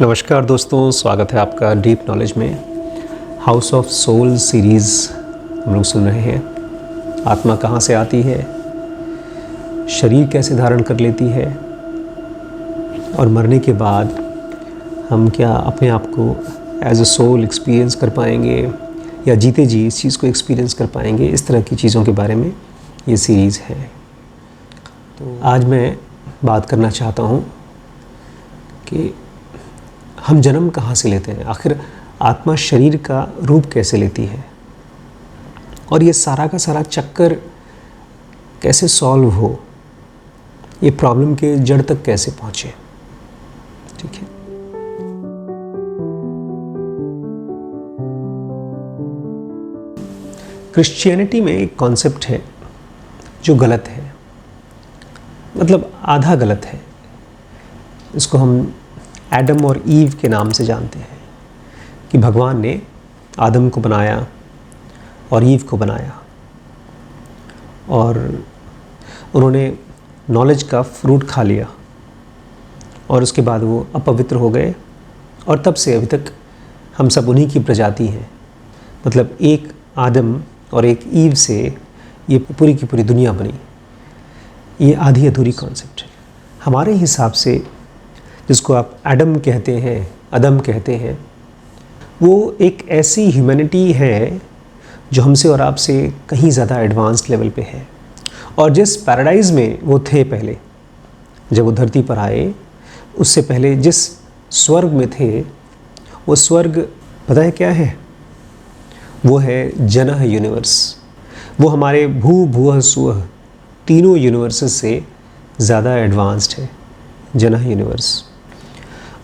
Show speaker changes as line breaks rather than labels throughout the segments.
नमस्कार दोस्तों, स्वागत है आपका डीप नॉलेज में। हाउस ऑफ सोल सीरीज़ हम लोग सुन रहे हैं। आत्मा कहाँ से आती है, शरीर कैसे धारण कर लेती है और मरने के बाद हम क्या अपने आप को एज अ सोल एक्सपीरियंस कर पाएंगे या जीते जी इस चीज़ को एक्सपीरियंस कर पाएंगे। इस तरह की चीज़ों के बारे में ये सीरीज़ है। तो आज मैं बात करना चाहता हूँ कि हम जन्म कहाँ से लेते हैं, आखिर आत्मा शरीर का रूप कैसे लेती है और ये सारा का सारा चक्कर कैसे सॉल्व हो, ये प्रॉब्लम के जड़ तक कैसे पहुँचे। ठीक है, क्रिश्चियनिटी में एक कॉन्सेप्ट है जो गलत है, मतलब आधा गलत है। इसको हम एडम और ईव के नाम से जानते हैं कि भगवान ने आदम को बनाया और ईव को बनाया और उन्होंने नॉलेज का फ्रूट खा लिया और उसके बाद वो अपवित्र हो गए और तब से अभी तक हम सब उन्हीं की प्रजाति हैं। मतलब एक आदम और एक ईव से ये पूरी की पूरी दुनिया बनी। ये आधी अधूरी कॉन्सेप्ट है हमारे हिसाब से। जिसको आप एडम कहते हैं, अदम कहते हैं, वो एक ऐसी ह्यूमैनिटी है जो हमसे और आपसे कहीं ज़्यादा एडवांस्ड लेवल पे है। और जिस पैराडाइज़ में वो थे पहले, जब वो धरती पर आए, उससे पहले जिस स्वर्ग में थे, वो स्वर्ग पता है क्या है? वो है जनः यूनिवर्स। वो हमारे भू भुवः सुवः तीनों यूनिवर्सेस से ज़्यादा एडवांस्ड है जनः यूनिवर्स।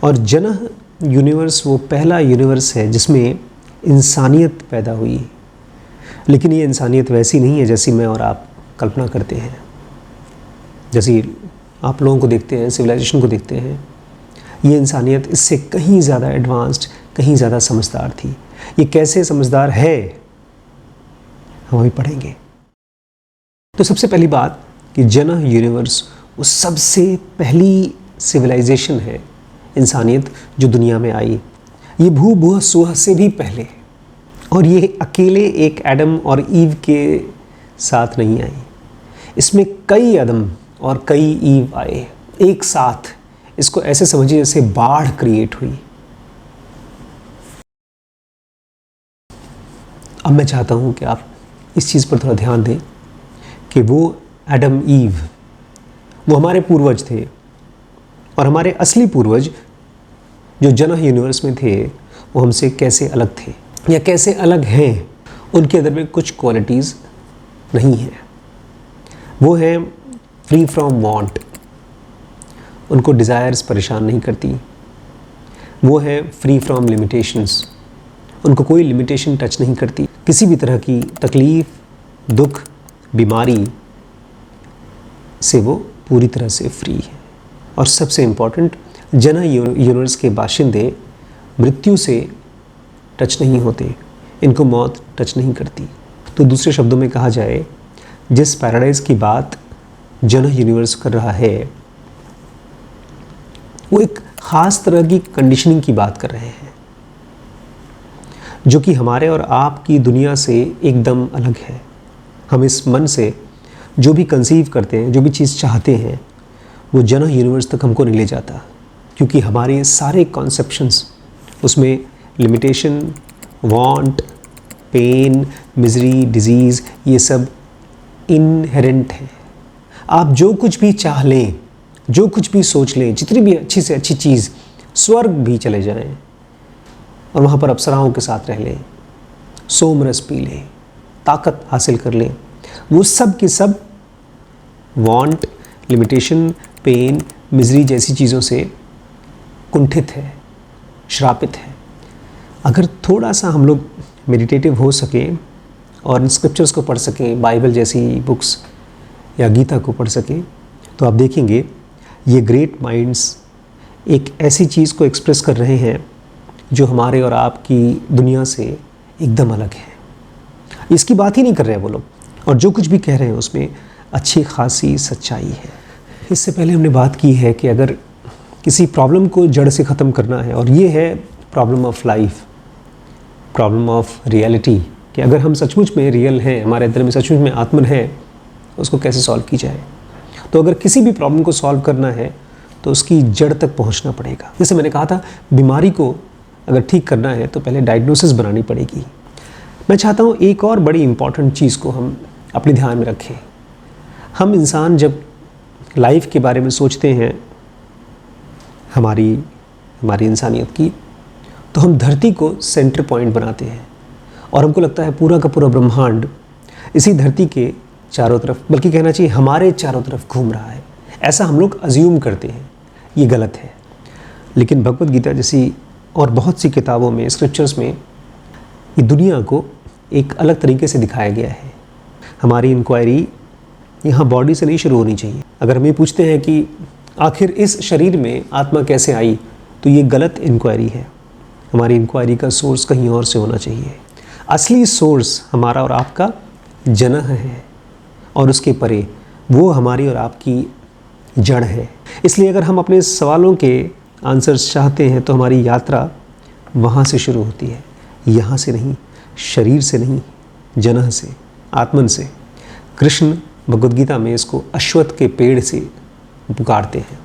और जनः यूनिवर्स वो पहला यूनिवर्स है जिसमें इंसानियत पैदा हुई। लेकिन ये इंसानियत वैसी नहीं है जैसी मैं और आप कल्पना करते हैं। जैसी आप लोगों को देखते हैं, सिविलाइजेशन को देखते हैं, ये इंसानियत इससे कहीं ज़्यादा एडवांस्ड, कहीं ज़्यादा समझदार थी। ये कैसे समझदार है हम अभी पढ़ेंगे। तो सबसे पहली बात कि जनः यूनिवर्स वो सबसे पहली सिविलाइजेशन है, इंसानियत जो दुनिया में आई। ये भू भुवः सुवः से भी पहले, और ये अकेले एक एडम और ईव के साथ नहीं आई। इसमें कई आदम और कई ईव आए एक साथ। इसको ऐसे समझिए जैसे बाढ़ क्रिएट हुई। अब मैं चाहता हूँ कि आप इस चीज़ पर थोड़ा ध्यान दें कि वो एडम ईव वो हमारे पूर्वज थे और हमारे असली पूर्वज जो जनः यूनिवर्स में थे वो हमसे कैसे अलग थे या कैसे अलग हैं। उनके अंदर में कुछ क्वालिटीज़ नहीं हैं। वो हैं फ्री फ्रॉम वांट, उनको डिज़ायर्स परेशान नहीं करती। वो हैं फ्री फ्रॉम लिमिटेशंस, उनको कोई लिमिटेशन टच नहीं करती। किसी भी तरह की तकलीफ़, दुख, बीमारी से वो पूरी तरह से फ्री है। और सबसे इम्पॉर्टेंट, जनः यूनिवर्स के बाशिंदे मृत्यु से टच नहीं होते, इनको मौत टच नहीं करती। तो दूसरे शब्दों में कहा जाए, जिस पैराडाइज की बात जनः यूनिवर्स कर रहा है वो एक ख़ास तरह की कंडीशनिंग की बात कर रहे हैं जो कि हमारे और आपकी दुनिया से एकदम अलग है। हम इस मन से जो भी कंसीव करते हैं, जो भी चीज़ चाहते हैं, वो जनः यूनिवर्स तक हमको नहीं ले जाता, क्योंकि हमारे सारे कॉन्सेप्शंस उसमें limitation, want, pain, misery, disease, ये सब इनहेरेंट है। आप जो कुछ भी चाह लें, जो कुछ भी सोच लें, जितनी भी अच्छी से अच्छी चीज़, स्वर्ग भी चले जाएं और वहाँ पर अप्सराओं के साथ रह लें, सोमरस पी लें, ताकत हासिल कर लें, वो सब के सब वांट, लिमिटेशन, पेन, मिजरी जैसी चीज़ों से कुंठित है, श्रापित है। अगर थोड़ा सा हम लोग मेडिटेटिव हो सकें और स्क्रिप्चर्स को पढ़ सकें, बाइबल जैसी बुक्स या गीता को पढ़ सकें, तो आप देखेंगे ये ग्रेट माइंड्स एक ऐसी चीज़ को एक्सप्रेस कर रहे हैं जो हमारे और आपकी दुनिया से एकदम अलग है। इसकी बात ही नहीं कर रहे हैं वो लोग, और जो कुछ भी कह रहे हैं उसमें अच्छी खासी सच्चाई है। इससे पहले हमने बात की है कि अगर किसी प्रॉब्लम को जड़ से ख़त्म करना है, और ये है problem of life, problem of reality, कि अगर हम सचमुच में रियल हैं, हमारे अंदर में सचमुच में आत्मन है, उसको कैसे सॉल्व की जाए। तो अगर किसी भी प्रॉब्लम को सॉल्व करना है तो उसकी जड़ तक पहुंचना पड़ेगा। जैसे मैंने कहा था, बीमारी को अगर ठीक करना है तो पहले डायग्नोसिस बनानी पड़ेगी। मैं चाहता हूँ एक और बड़ी इंपॉर्टेंट चीज़ को हम अपने ध्यान में रखें। हम इंसान जब लाइफ के बारे में सोचते हैं, हमारी इंसानियत की, तो हम धरती को सेंटर पॉइंट बनाते हैं और हमको लगता है पूरा का पूरा ब्रह्मांड इसी धरती के चारों तरफ, बल्कि कहना चाहिए हमारे चारों तरफ घूम रहा है। ऐसा हम लोग अज्यूम करते हैं, ये गलत है। लेकिन भगवद गीता जैसी और बहुत सी किताबों में, स्क्रिप्चर्स में, ये दुनिया को एक अलग तरीके से दिखाया गया है। हमारी इंक्वायरी यहाँ बॉडी से नहीं शुरू होनी चाहिए। अगर हम ये पूछते हैं कि आखिर इस शरीर में आत्मा कैसे आई, तो ये गलत इंक्वायरी है। हमारी इंक्वायरी का सोर्स कहीं और से होना चाहिए। असली सोर्स हमारा और आपका जनह है, और उसके परे वो हमारी और आपकी जड़ है। इसलिए अगर हम अपने सवालों के आंसर्स चाहते हैं तो हमारी यात्रा वहाँ से शुरू होती है, यहाँ से नहीं, शरीर से नहीं, जनह से, आत्मन से। कृष्ण भगवद गीता में इसको अश्वत्थ के पेड़ से पुकारते हैं।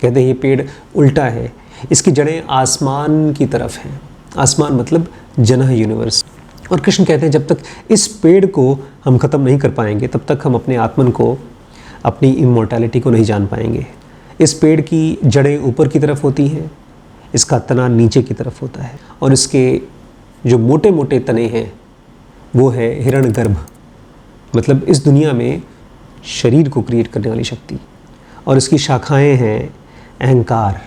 कहते हैं ये पेड़ उल्टा है, इसकी जड़ें आसमान की तरफ हैं। आसमान मतलब जनह, यूनिवर्स। और कृष्ण कहते हैं जब तक इस पेड़ को हम ख़त्म नहीं कर पाएंगे तब तक हम अपने आत्मन को, अपनी इमॉर्टैलिटी को नहीं जान पाएंगे। इस पेड़ की जड़ें ऊपर की तरफ होती हैं, इसका तना नीचे की तरफ होता है, और इसके जो मोटे मोटे तने हैं वो है हिरण्यगर्भ, मतलब इस दुनिया में शरीर को क्रिएट करने वाली शक्ति। और इसकी शाखाएं हैं अहंकार,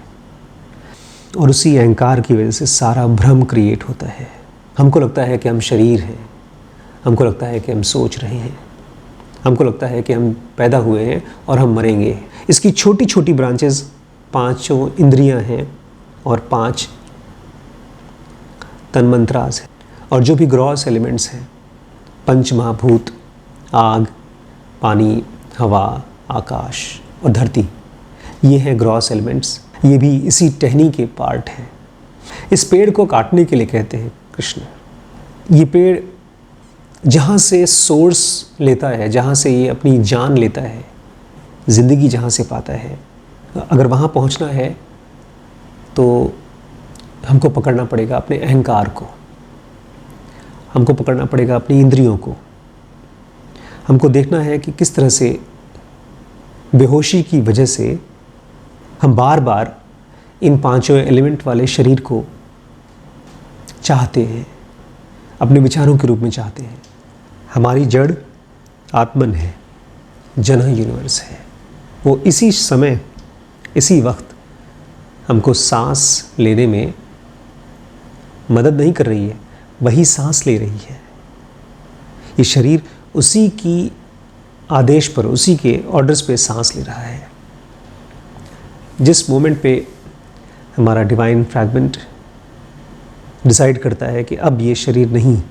और उसी अहंकार की वजह से सारा भ्रम क्रिएट होता है। हमको लगता है कि हम शरीर हैं, हमको लगता है कि हम सोच रहे हैं, हमको लगता है कि हम पैदा हुए हैं और हम मरेंगे। इसकी छोटी छोटी ब्रांचेस 5 इंद्रियां हैं और 5 तन्मंत्रास हैं, और जो भी ग्रॉस एलिमेंट्स हैं, पंच महाभूत, आग, पानी, हवा, आकाश और धरती, ये हैं ग्रॉस एलिमेंट्स। ये भी इसी टहनी के पार्ट हैं। इस पेड़ को काटने के लिए कहते हैं कृष्ण। ये पेड़ जहाँ से सोर्स लेता है, जहाँ से ये अपनी जान लेता है, ज़िंदगी जहाँ से पाता है, अगर वहाँ पहुँचना है तो हमको पकड़ना पड़ेगा अपने अहंकार को, हमको पकड़ना पड़ेगा अपनी इंद्रियों को। हमको देखना है कि किस तरह से बेहोशी की वजह से हम बार बार इन 5 एलिमेंट वाले शरीर को चाहते हैं, अपने विचारों के रूप में चाहते हैं। हमारी जड़ आत्मन है, जनह यूनिवर्स है। वो इसी समय, इसी वक्त हमको सांस लेने में मदद नहीं कर रही है, वही सांस ले रही है। ये शरीर उसी की आदेश पर, उसी के ऑर्डर्स पे सांस ले रहा है। जिस मोमेंट पे हमारा डिवाइन फ्रैगमेंट डिसाइड करता है कि अब ये शरीर नहीं,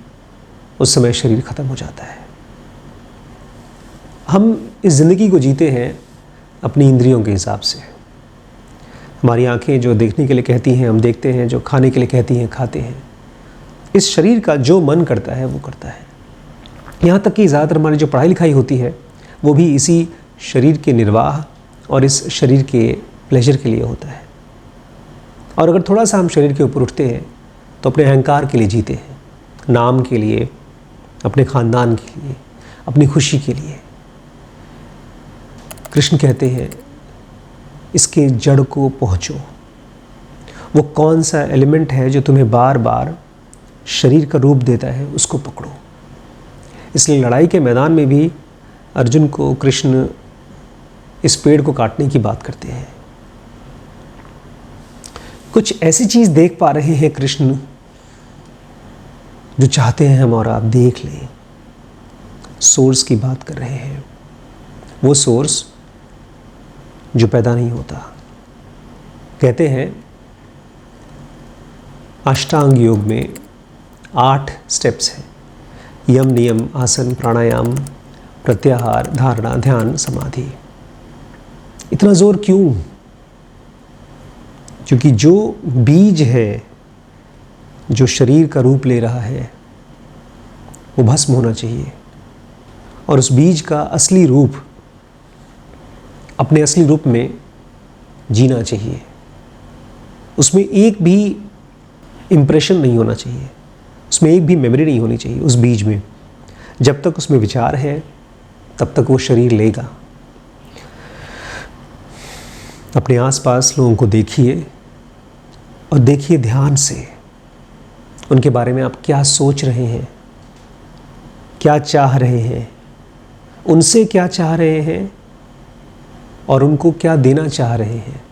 उस समय शरीर ख़त्म हो जाता है। हम इस ज़िंदगी को जीते हैं अपनी इंद्रियों के हिसाब से। हमारी आंखें जो देखने के लिए कहती हैं हम देखते हैं, जो खाने के लिए कहती हैं खाते हैं। इस शरीर का जो मन करता है वो करता है। यहाँ तक कि ज़्यादातर हमारी जो पढ़ाई लिखाई होती है वो भी इसी शरीर के निर्वाह और इस शरीर के प्लेजर के लिए होता है। और अगर थोड़ा सा हम शरीर के ऊपर उठते हैं तो अपने अहंकार के लिए जीते हैं, नाम के लिए, अपने ख़ानदान के लिए, अपनी खुशी के लिए। कृष्ण कहते हैं इसके जड़ को पहुँचो। वो कौन सा एलिमेंट है जो तुम्हें बार बार शरीर का रूप देता है, उसको पकड़ो। इसलिए लड़ाई के मैदान में भी अर्जुन को कृष्ण इस पेड़ को काटने की बात करते हैं। कुछ ऐसी चीज़ देख पा रहे हैं कृष्ण जो चाहते हैं हम और आप देख लें। सोर्स की बात कर रहे हैं, वो सोर्स जो पैदा नहीं होता। कहते हैं अष्टांग योग में 8 स्टेप्स हैं। यम, नियम, आसन, प्राणायाम, प्रत्याहार, धारणा, ध्यान, समाधि। इतना जोर क्यों? क्योंकि जो बीज है, जो शरीर का रूप ले रहा है, वो भस्म होना चाहिए। और उस बीज का असली रूप अपने असली रूप में जीना चाहिए। उसमें एक भी इम्प्रेशन नहीं होना चाहिए, उसमें एक भी मेमोरी नहीं होनी चाहिए उस बीज में। जब तक उसमें विचार है तब तक वो शरीर लेगा। अपने आसपास लोगों को देखिए और देखिए ध्यान से उनके बारे में आप क्या सोच रहे हैं, क्या चाह रहे हैं, उनसे क्या चाह रहे हैं और उनको क्या देना चाह रहे हैं।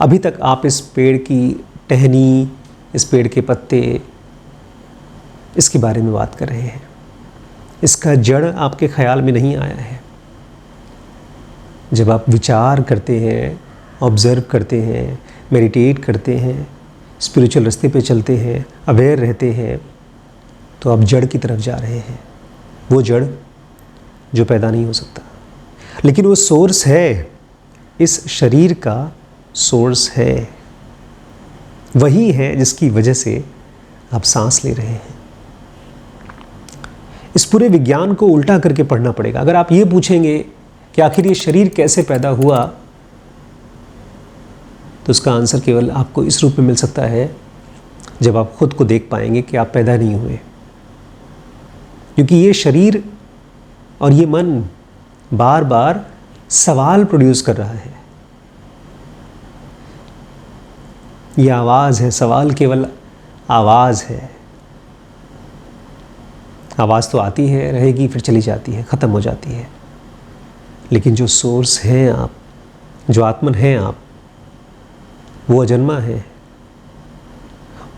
अभी तक आप इस पेड़ की टहनी, इस पेड़ के पत्ते, इसके बारे में बात कर रहे हैं। इसका जड़ आपके ख्याल में नहीं आया है। जब आप विचार करते हैं, ऑब्ज़र्व करते हैं, मेडिटेट करते हैं, स्पिरिचुअल रास्ते पे चलते हैं, अवेयर रहते हैं, तो आप जड़ की तरफ जा रहे हैं। वो जड़ जो पैदा नहीं हो सकता, लेकिन वो सोर्स है, इस शरीर का सोर्स है। वही है जिसकी वजह से आप सांस ले रहे हैं। इस पूरे विज्ञान को उल्टा करके पढ़ना पड़ेगा। अगर आप ये पूछेंगे कि आखिर ये शरीर कैसे पैदा हुआ, तो उसका आंसर केवल आपको इस रूप में मिल सकता है जब आप खुद को देख पाएंगे कि आप पैदा नहीं हुए। क्योंकि ये शरीर और ये मन बार बार सवाल प्रोड्यूस कर रहा है। ये आवाज़ है, सवाल केवल आवाज़ है। आवाज़ तो आती है, रहेगी, फिर चली जाती है, ख़त्म हो जाती है। लेकिन जो सोर्स हैं आप, जो आत्मन हैं आप, वो अजन्मा है।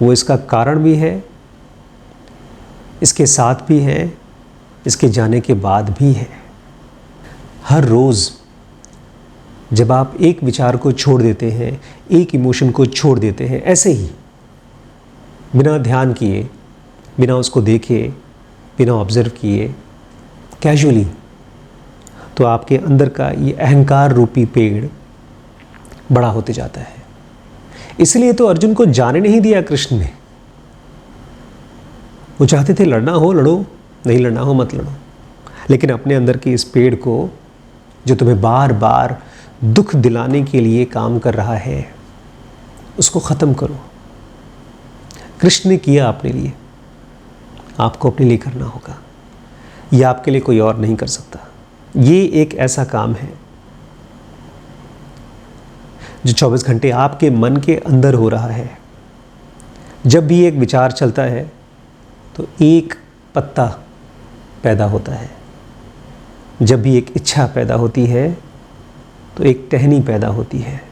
वो इसका कारण भी है, इसके साथ भी है, इसके जाने के बाद भी है। हर रोज़ जब आप एक विचार को छोड़ देते हैं, एक इमोशन को छोड़ देते हैं, ऐसे ही बिना ध्यान किए, बिना उसको देखे, बिना ऑब्ज़र्व किए, कैजुअली, तो आपके अंदर का ये अहंकार रूपी पेड़ बड़ा होते जाता है। इसलिए तो अर्जुन को जाने नहीं दिया कृष्ण ने। वो चाहते थे लड़ना हो लड़ो, नहीं लड़ना हो मत लड़ो, लेकिन अपने अंदर की इस पेड़ को, जो तुम्हें बार बार दुख दिलाने के लिए काम कर रहा है, उसको ख़त्म करो। कृष्ण ने किया अपने लिए, आपको अपने लिए करना होगा। यह आपके लिए कोई और नहीं कर सकता। ये एक ऐसा काम है जो 24 घंटे आपके मन के अंदर हो रहा है। जब भी एक विचार चलता है तो एक पत्ता पैदा होता है। जब भी एक इच्छा पैदा होती है तो एक टहनी पैदा होती है।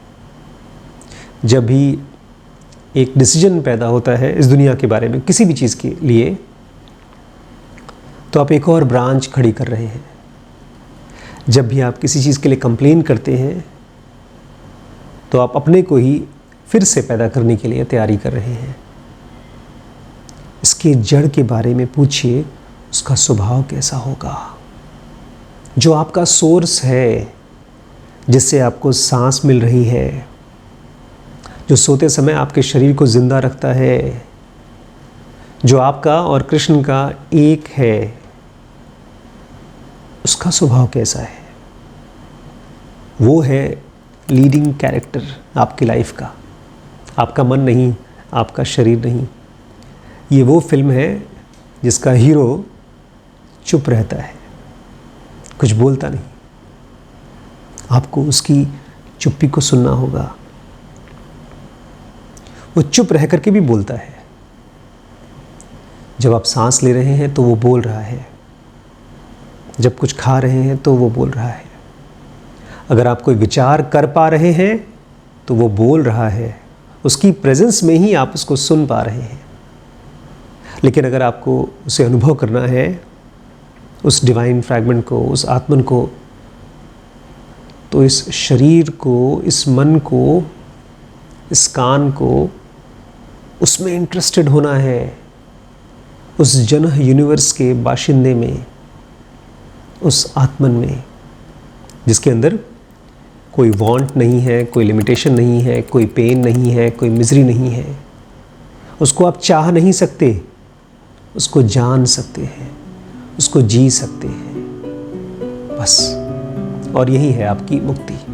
जब भी एक डिसीजन पैदा होता है इस दुनिया के बारे में, किसी भी चीज़ के लिए, तो आप एक और ब्रांच खड़ी कर रहे हैं। जब भी आप किसी चीज़ के लिए कंप्लेन करते हैं तो आप अपने को ही फिर से पैदा करने के लिए तैयारी कर रहे हैं। इसके जड़ के बारे में पूछिए, उसका स्वभाव कैसा होगा। जो आपका सोर्स है, जिससे आपको सांस मिल रही है, जो सोते समय आपके शरीर को जिंदा रखता है, जो आपका और कृष्ण का एक है, उसका स्वभाव कैसा है। वो है लीडिंग कैरेक्टर आपकी लाइफ का। आपका मन नहीं, आपका शरीर नहीं। ये वो फिल्म है जिसका हीरो चुप रहता है, कुछ बोलता नहीं। आपको उसकी चुप्पी को सुनना होगा। वो चुप रह करके भी बोलता है। जब आप सांस ले रहे हैं तो वो बोल रहा है, जब कुछ खा रहे हैं तो वो बोल रहा है, अगर आप कोई विचार कर पा रहे हैं तो वो बोल रहा है। उसकी प्रेजेंस में ही आप उसको सुन पा रहे हैं। लेकिन अगर आपको उसे अनुभव करना है, उस डिवाइन फ्रैगमेंट को, उस आत्मन को, तो इस शरीर को, इस मन को, इस कान को, उसमें इंटरेस्टेड होना है। उस जन यूनिवर्स के बाशिंदे में, उस आत्मन में, जिसके अंदर कोई वांट नहीं है, कोई लिमिटेशन नहीं है, कोई पेन नहीं है, कोई मिजरी नहीं है। उसको आप चाह नहीं सकते, उसको जान सकते हैं, उसको जी सकते हैं, बस। और यही है आपकी मुक्ति।